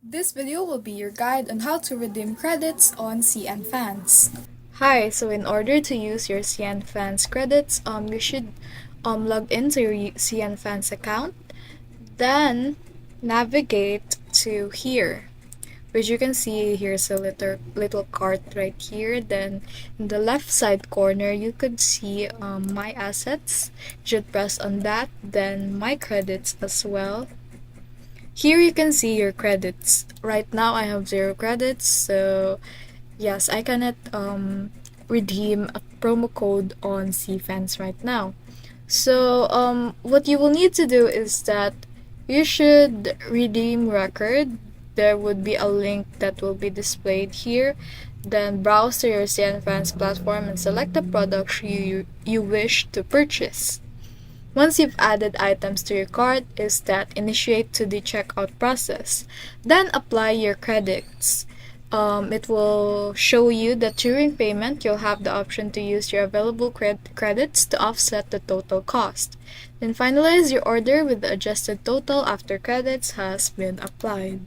This video will be your guide on how to redeem credits on CNFans. Hi, so in order to use your CNFans credits, you should log into your CNFans account, then navigate to here. Which you can see, here's a little cart right here. Then in the left side corner, you could see my assets. You should press on that, then my credits as well. Here you can see your credits. Right now I have 0 credits, so yes, I cannot redeem a promo code on CFans right now. So what you will need to do is that you should redeem record. There would be a link that will be displayed here. Then browse to your CNFans platform and select the product you wish to purchase. Once you've added items to your cart, is that initiate to the checkout process. Then apply your credits. It will show you that during payment, you'll have the option to use your available credits to offset the total cost. Then finalize your order with the adjusted total after credits has been applied.